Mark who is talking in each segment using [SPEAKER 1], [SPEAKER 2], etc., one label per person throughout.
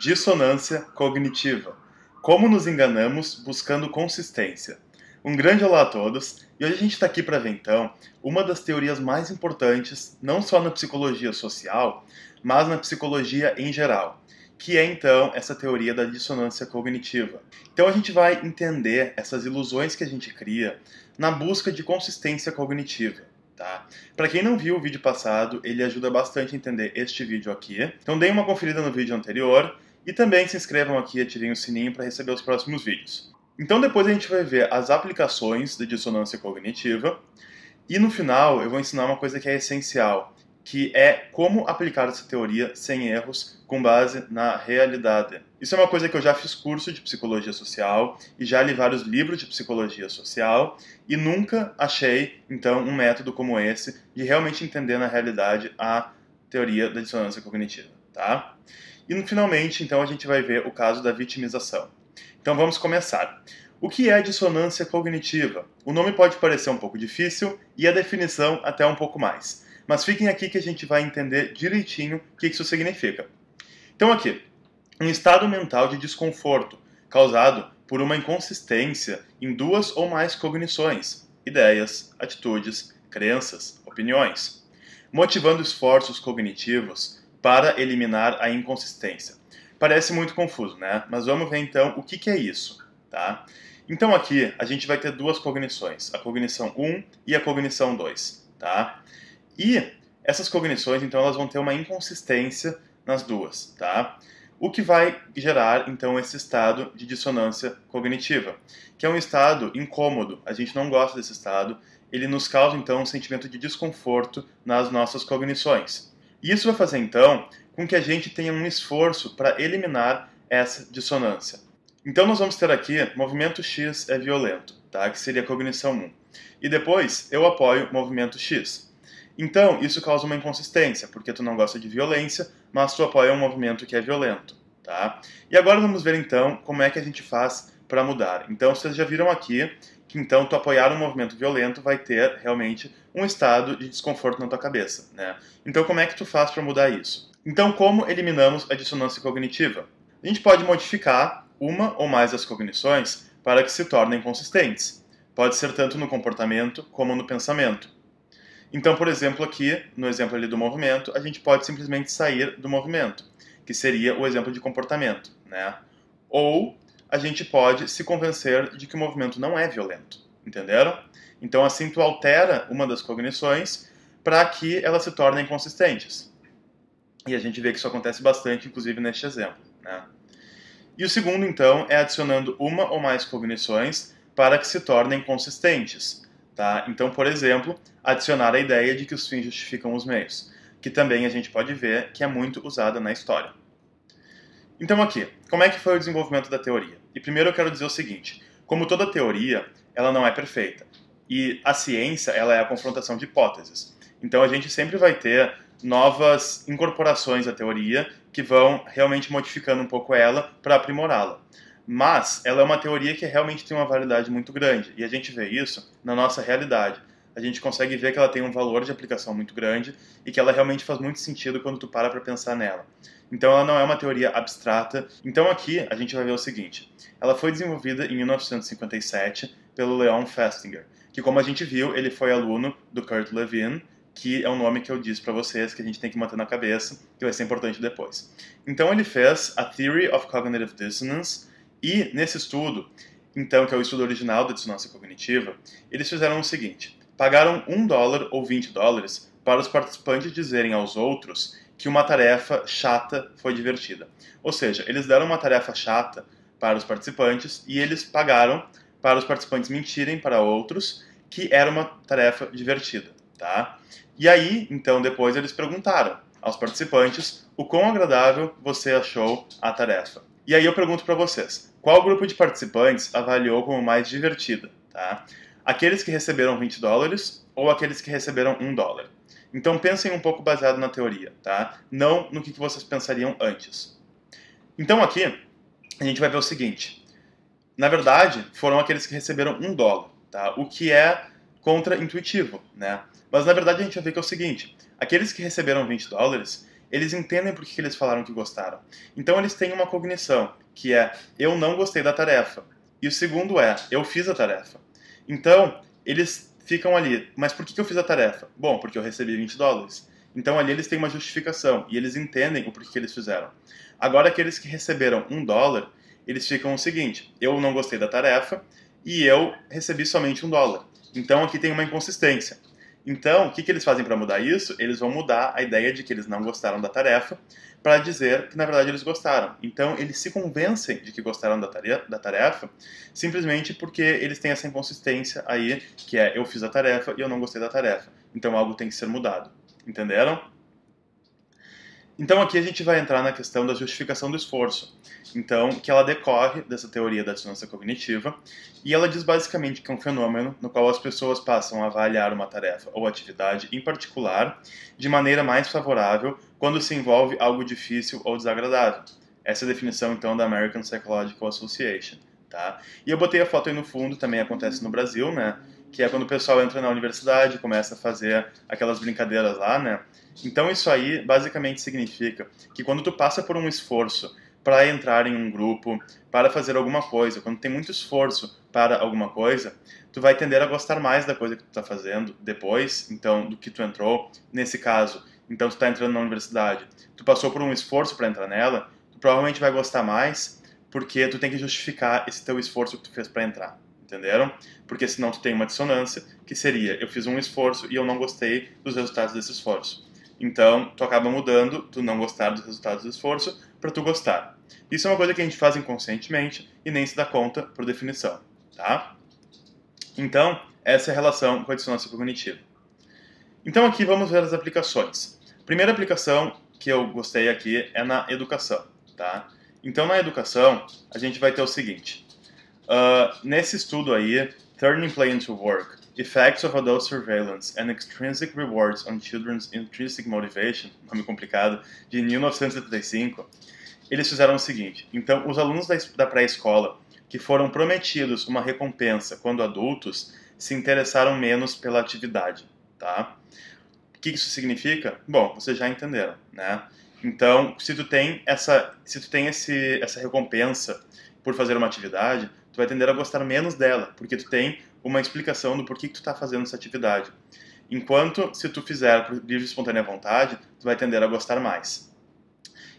[SPEAKER 1] Dissonância cognitiva. Como nos enganamos buscando consistência. Um grande olá a todos, e hoje a gente está aqui para ver então uma das teorias mais importantes, não só na psicologia social, mas na psicologia em geral, que é então essa teoria da dissonância cognitiva. Então a gente vai entender essas ilusões que a gente cria na busca de consistência cognitiva. Tá? Para quem não viu o vídeo passado, ele ajuda bastante a entender este vídeo aqui. Então deem uma conferida no vídeo anterior e também se inscrevam aqui e ativem o sininho para receber os próximos vídeos. Então depois a gente vai ver as aplicações da dissonância cognitiva e no final eu vou ensinar uma coisa que é essencial, que é como aplicar essa teoria sem erros com base na realidade. Isso é uma coisa que eu já fiz curso de psicologia social e já li vários livros de psicologia social e nunca achei, então, um método como esse de realmente entender na realidade a teoria da dissonância cognitiva, tá? E finalmente, então, a gente vai ver o caso da vitimização. Então vamos começar. O que é dissonância cognitiva? O nome pode parecer um pouco difícil e a definição até um pouco mais. Mas fiquem aqui que a gente vai entender direitinho o que isso significa. Então aqui, um estado mental de desconforto causado por uma inconsistência em duas ou mais cognições, ideias, atitudes, crenças, opiniões, motivando esforços cognitivos para eliminar a inconsistência. Parece muito confuso, né? Mas vamos ver então o que é isso, tá? Então aqui a gente vai ter duas cognições, a cognição 1 e a cognição 2, tá? E essas cognições, então, elas vão ter uma inconsistência nas duas, tá? O que vai gerar, então, esse estado de dissonância cognitiva, que é um estado incômodo, a gente não gosta desse estado, ele nos causa, então, um sentimento de desconforto nas nossas cognições. E isso vai fazer, então, com que a gente tenha um esforço para eliminar essa dissonância. Então, nós vamos ter aqui, movimento X é violento, tá? Que seria a cognição 1. E depois, eu apoio movimento X. Então, isso causa uma inconsistência, porque tu não gosta de violência, mas tu apoia um movimento que é violento, tá? E agora vamos ver, então, como é que a gente faz para mudar. Então, vocês já viram aqui que, então, tu apoiar um movimento violento vai ter, realmente, um estado de desconforto na tua cabeça, né? Então, como é que tu faz para mudar isso? Então, como eliminamos a dissonância cognitiva? A gente pode modificar uma ou mais das cognições para que se tornem consistentes. Pode ser tanto no comportamento como no pensamento. Então, por exemplo, aqui, no exemplo ali do movimento, a gente pode simplesmente sair do movimento, que seria o exemplo de comportamento, né? Ou a gente pode se convencer de que o movimento não é violento, entenderam? Então, assim, tu altera uma das cognições para que elas se tornem consistentes. E a gente vê que isso acontece bastante, inclusive, neste exemplo, né? E o segundo, então, é adicionando uma ou mais cognições para que se tornem consistentes. Tá? Então, por exemplo, adicionar a ideia de que os fins justificam os meios, que também a gente pode ver que é muito usada na história. Então aqui, como é que foi o desenvolvimento da teoria? E primeiro eu quero dizer o seguinte, como toda teoria, ela não é perfeita. E a ciência, ela é a confrontação de hipóteses. Então a gente sempre vai ter novas incorporações à teoria que vão realmente modificando um pouco ela para aprimorá-la. Mas ela é uma teoria que realmente tem uma validade muito grande, e a gente vê isso na nossa realidade. A gente consegue ver que ela tem um valor de aplicação muito grande e que ela realmente faz muito sentido quando tu para pensar nela. Então ela não é uma teoria abstrata. Então aqui a gente vai ver o seguinte, ela foi desenvolvida em 1957 pelo Leon Festinger, que como a gente viu, ele foi aluno do Kurt Lewin, que é um nome que eu disse para vocês que a gente tem que manter na cabeça, que vai ser importante depois. Então ele fez a Theory of Cognitive Dissonance, e nesse estudo, então, que é o estudo original da dissonância cognitiva, eles fizeram o seguinte, pagaram $1 ou $20 para os participantes dizerem aos outros que uma tarefa chata foi divertida. Ou seja, eles deram uma tarefa chata para os participantes e eles pagaram para os participantes mentirem para outros que era uma tarefa divertida, tá? E aí, então, depois eles perguntaram aos participantes o quão agradável você achou a tarefa. E aí eu pergunto para vocês, qual grupo de participantes avaliou como mais divertida, tá? Aqueles que receberam $20 ou aqueles que receberam $1? Então pensem um pouco baseado na teoria, tá? Não no que vocês pensariam antes. Então aqui, a gente vai ver o seguinte. Na verdade, foram aqueles que receberam $1, tá? O que é contra-intuitivo, né? Mas na verdade a gente vai ver que é o seguinte. Aqueles que receberam $20, eles entendem por que eles falaram que gostaram. Então eles têm uma cognição, que é eu não gostei da tarefa. E o segundo é eu fiz a tarefa. Então, eles ficam ali, mas por que eu fiz a tarefa? Bom, porque eu recebi $20. Então ali eles têm uma justificação e eles entendem o porquê que eles fizeram. Agora aqueles que receberam $1, eles ficam o seguinte, eu não gostei da tarefa e eu recebi somente $1. Então aqui tem uma inconsistência. Então, o que eles fazem para mudar isso? Eles vão mudar a ideia de que eles não gostaram da tarefa para dizer que, na verdade, eles gostaram. Então, eles se convencem de que gostaram da tarefa simplesmente porque eles têm essa inconsistência aí, que é eu fiz a tarefa e eu não gostei da tarefa. Então, algo tem que ser mudado. Entenderam? Então aqui a gente vai entrar na questão da justificação do esforço. Então, que ela decorre dessa teoria da dissonância cognitiva, e ela diz basicamente que é um fenômeno no qual as pessoas passam a avaliar uma tarefa ou atividade em particular de maneira mais favorável quando se envolve algo difícil ou desagradável. Essa é a definição então da American Psychological Association, tá? E eu botei a foto aí no fundo, também acontece no Brasil, né? Que é quando o pessoal entra na universidade, começa a fazer aquelas brincadeiras lá, né? Então isso aí basicamente significa que quando tu passa por um esforço para entrar em um grupo, para fazer alguma coisa, quando tem muito esforço para alguma coisa, tu vai tender a gostar mais da coisa que tu está fazendo depois, então, do que tu entrou. Nesse caso, então tu está entrando na universidade, tu passou por um esforço para entrar nela, tu provavelmente vai gostar mais porque tu tem que justificar esse teu esforço que tu fez para entrar. Entenderam? Porque senão tu tem uma dissonância, que seria, eu fiz um esforço e eu não gostei dos resultados desse esforço. Então, tu acaba mudando, tu não gostar dos resultados do esforço, para tu gostar. Isso é uma coisa que a gente faz inconscientemente e nem se dá conta por definição, tá? Então, essa é a relação com a dissonância cognitiva. Então aqui vamos ver as aplicações. A primeira aplicação que eu gostei aqui é na educação, tá? Então na educação, a gente vai ter o seguinte. Nesse estudo aí, Turning Play into Work, Effects of Adult Surveillance and Extrinsic Rewards on Children's Intrinsic Motivation, nome complicado, de 1975, eles fizeram o seguinte. Então, os alunos da pré-escola que foram prometidos uma recompensa quando adultos se interessaram menos pela atividade, tá? O que isso significa? Bom, vocês já entenderam, né? Então, se tu tem essa recompensa por fazer uma atividade, tu vai tender a gostar menos dela, porque tu tem uma explicação do porquê que tu está fazendo essa atividade. Enquanto, se tu fizer por livre e espontânea vontade, tu vai tender a gostar mais.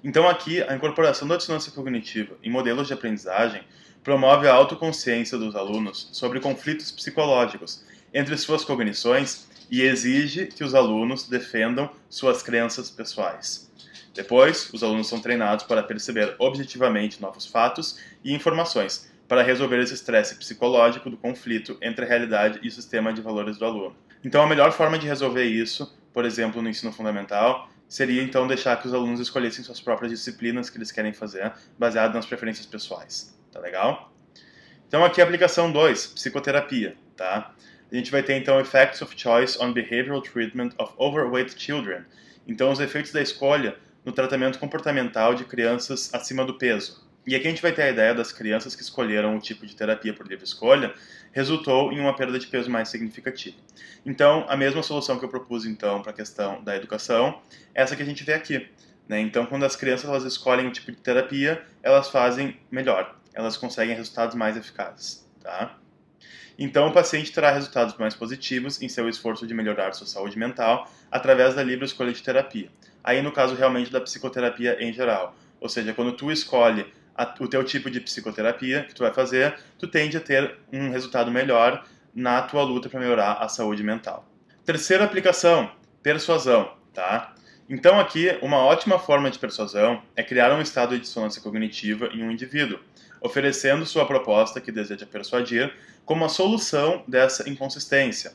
[SPEAKER 1] Então aqui, a incorporação da dissonância cognitiva em modelos de aprendizagem promove a autoconsciência dos alunos sobre conflitos psicológicos entre suas cognições e exige que os alunos defendam suas crenças pessoais. Depois, os alunos são treinados para perceber objetivamente novos fatos e informações, para resolver esse estresse psicológico do conflito entre a realidade e o sistema de valores do aluno. Então, a melhor forma de resolver isso, por exemplo, no ensino fundamental, seria então deixar que os alunos escolhessem suas próprias disciplinas que eles querem fazer, baseado nas preferências pessoais. Tá legal? Então, aqui a aplicação 2, psicoterapia, tá? A gente vai ter então Effects of Choice on Behavioral Treatment of Overweight Children. Então, os efeitos da escolha no tratamento comportamental de crianças acima do peso. E aqui a gente vai ter a ideia das crianças que escolheram o tipo de terapia por livre escolha, resultou em uma perda de peso mais significativa. Então, a mesma solução que eu propus então para a questão da educação, essa que a gente vê aqui, né? Então, quando as crianças elas escolhem o tipo de terapia, elas fazem melhor, elas conseguem resultados mais eficazes, tá? Então, o paciente terá resultados mais positivos em seu esforço de melhorar sua saúde mental através da livre escolha de terapia. Aí, no caso, realmente, da psicoterapia em geral. Ou seja, quando tu escolhe o teu tipo de psicoterapia que tu vai fazer, tu tende a ter um resultado melhor na tua luta para melhorar a saúde mental. Terceira aplicação, persuasão, tá? Então, aqui, uma ótima forma de persuasão é criar um estado de dissonância cognitiva em um indivíduo, oferecendo sua proposta que deseja persuadir como a solução dessa inconsistência.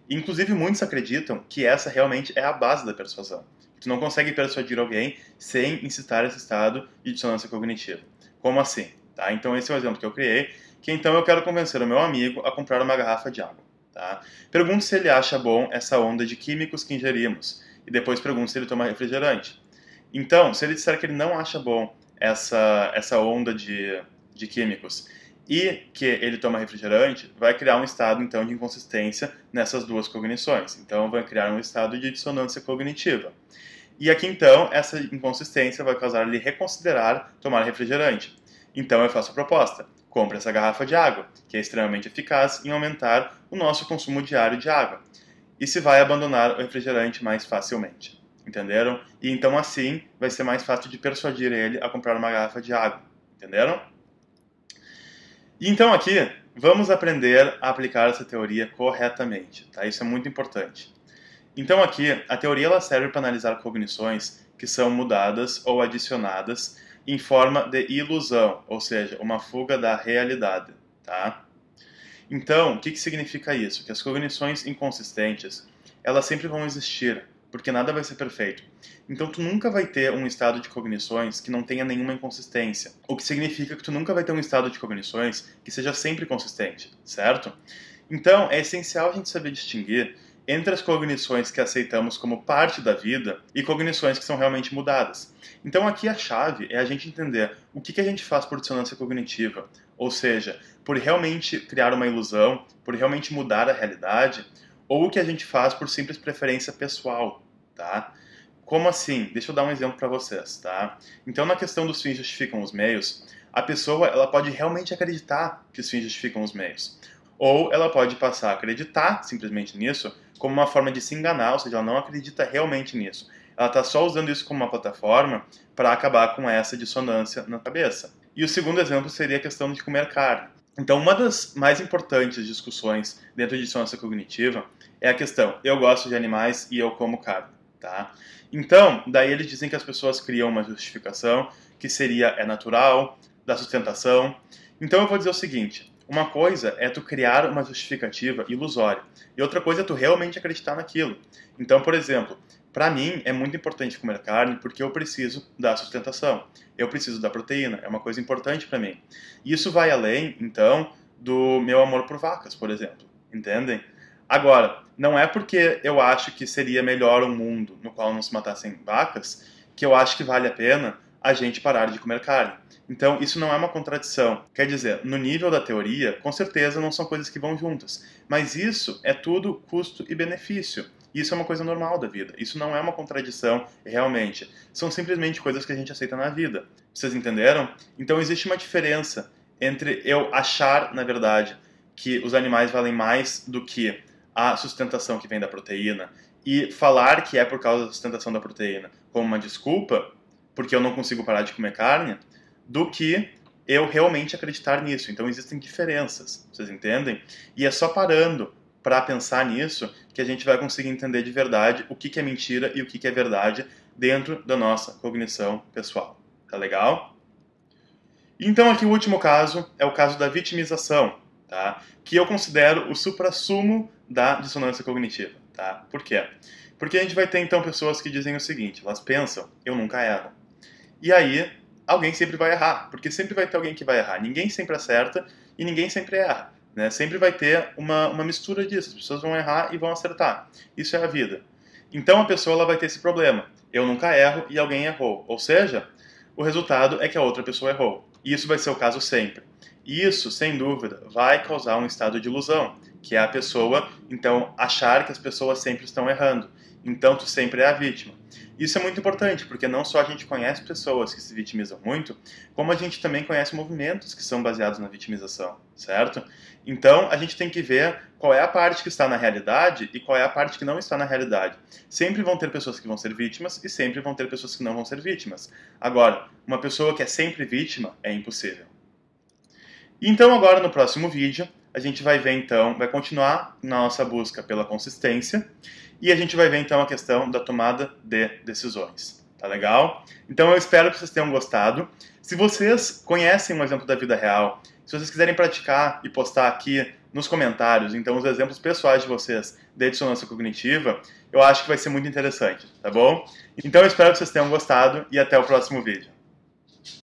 [SPEAKER 1] Inclusive, muitos acreditam que essa realmente é a base da persuasão. Tu não consegue persuadir alguém sem incitar esse estado de dissonância cognitiva. Como assim? Tá? Então, esse é o exemplo que eu criei, que então eu quero convencer o meu amigo a comprar uma garrafa de água. Tá? Pergunto se ele acha bom essa onda de químicos que ingerimos, e depois pergunto se ele toma refrigerante. Então, se ele disser que ele não acha bom essa onda de químicos e que ele toma refrigerante, vai criar um estado, então, de inconsistência nessas duas cognições. Então, vai criar um estado de dissonância cognitiva. E aqui então, essa inconsistência vai causar ele reconsiderar tomar refrigerante. Então eu faço a proposta: compre essa garrafa de água, que é extremamente eficaz em aumentar o nosso consumo diário de água. E se vai abandonar o refrigerante mais facilmente. Entenderam? E então assim vai ser mais fácil de persuadir ele a comprar uma garrafa de água. Entenderam? E então aqui, vamos aprender a aplicar essa teoria corretamente, tá? Isso é muito importante. Então aqui, a teoria ela serve para analisar cognições que são mudadas ou adicionadas em forma de ilusão, ou seja, uma fuga da realidade, tá? Então, o que significa isso? Que as cognições inconsistentes, elas sempre vão existir, porque nada vai ser perfeito. Então, tu nunca vai ter um estado de cognições que não tenha nenhuma inconsistência, o que significa que tu nunca vai ter um estado de cognições que seja sempre consistente, certo? Então, é essencial a gente saber distinguir entre as cognições que aceitamos como parte da vida e cognições que são realmente mudadas. Então aqui a chave é a gente entender o que a gente faz por dissonância cognitiva, ou seja, por realmente criar uma ilusão, por realmente mudar a realidade, ou o que a gente faz por simples preferência pessoal, tá? Como assim? Deixa eu dar um exemplo para vocês, tá? Então na questão dos fins justificam os meios, a pessoa ela pode realmente acreditar que os fins justificam os meios. Ou ela pode passar a acreditar simplesmente nisso como uma forma de se enganar, ou seja, ela não acredita realmente nisso. Ela está só usando isso como uma plataforma para acabar com essa dissonância na cabeça. E o segundo exemplo seria a questão de comer carne. Então, uma das mais importantes discussões dentro de dissonância cognitiva é a questão: eu gosto de animais e eu como carne, tá? Então, daí eles dizem que as pessoas criam uma justificação que seria é natural, da sustentação. Então eu vou dizer o seguinte: uma coisa é tu criar uma justificativa ilusória, e outra coisa é tu realmente acreditar naquilo. Então, por exemplo, para mim é muito importante comer carne porque eu preciso da sustentação, eu preciso da proteína, é uma coisa importante para mim. E isso vai além, então, do meu amor por vacas, por exemplo, entendem? Agora, não é porque eu acho que seria melhor um mundo no qual não se matassem vacas que eu acho que vale a pena a gente parar de comer carne. Então, isso não é uma contradição. Quer dizer, no nível da teoria, com certeza não são coisas que vão juntas. Mas isso é tudo custo e benefício. Isso é uma coisa normal da vida. Isso não é uma contradição, realmente. São simplesmente coisas que a gente aceita na vida. Vocês entenderam? Então, existe uma diferença entre eu achar, na verdade, que os animais valem mais do que a sustentação que vem da proteína e falar que é por causa da sustentação da proteína como uma desculpa, porque eu não consigo parar de comer carne, do que eu realmente acreditar nisso. Então existem diferenças, vocês entendem? E é só parando para pensar nisso que a gente vai conseguir entender de verdade o que é mentira e o que é verdade dentro da nossa cognição pessoal. Tá legal? Então aqui o último caso é o caso da vitimização, tá? Que eu considero o suprassumo da dissonância cognitiva, tá? Por quê? Porque a gente vai ter então pessoas que dizem o seguinte: elas pensam, eu nunca erro. E aí alguém sempre vai errar, porque sempre vai ter alguém que vai errar. Ninguém sempre acerta e ninguém sempre erra, né? Sempre vai ter uma mistura disso. As pessoas vão errar e vão acertar. Isso é a vida. Então a pessoa ela vai ter esse problema: eu nunca erro e alguém errou. Ou seja, o resultado é que a outra pessoa errou. E isso vai ser o caso sempre. E isso, sem dúvida, vai causar um estado de ilusão, que é a pessoa, então, achar que as pessoas sempre estão errando. Então, tu sempre é a vítima. Isso é muito importante, porque não só a gente conhece pessoas que se vitimizam muito, como a gente também conhece movimentos que são baseados na vitimização, certo? Então, a gente tem que ver qual é a parte que está na realidade e qual é a parte que não está na realidade. Sempre vão ter pessoas que vão ser vítimas e sempre vão ter pessoas que não vão ser vítimas. Agora, uma pessoa que é sempre vítima é impossível. Então, agora no próximo vídeo, a gente vai ver então, vai continuar na nossa busca pela consistência e a gente vai ver então a questão da tomada de decisões. Tá legal? Então eu espero que vocês tenham gostado. Se vocês conhecem um exemplo da vida real, se vocês quiserem praticar e postar aqui nos comentários, então os exemplos pessoais de vocês de dissonância cognitiva, eu acho que vai ser muito interessante, tá bom? Então eu espero que vocês tenham gostado e até o próximo vídeo.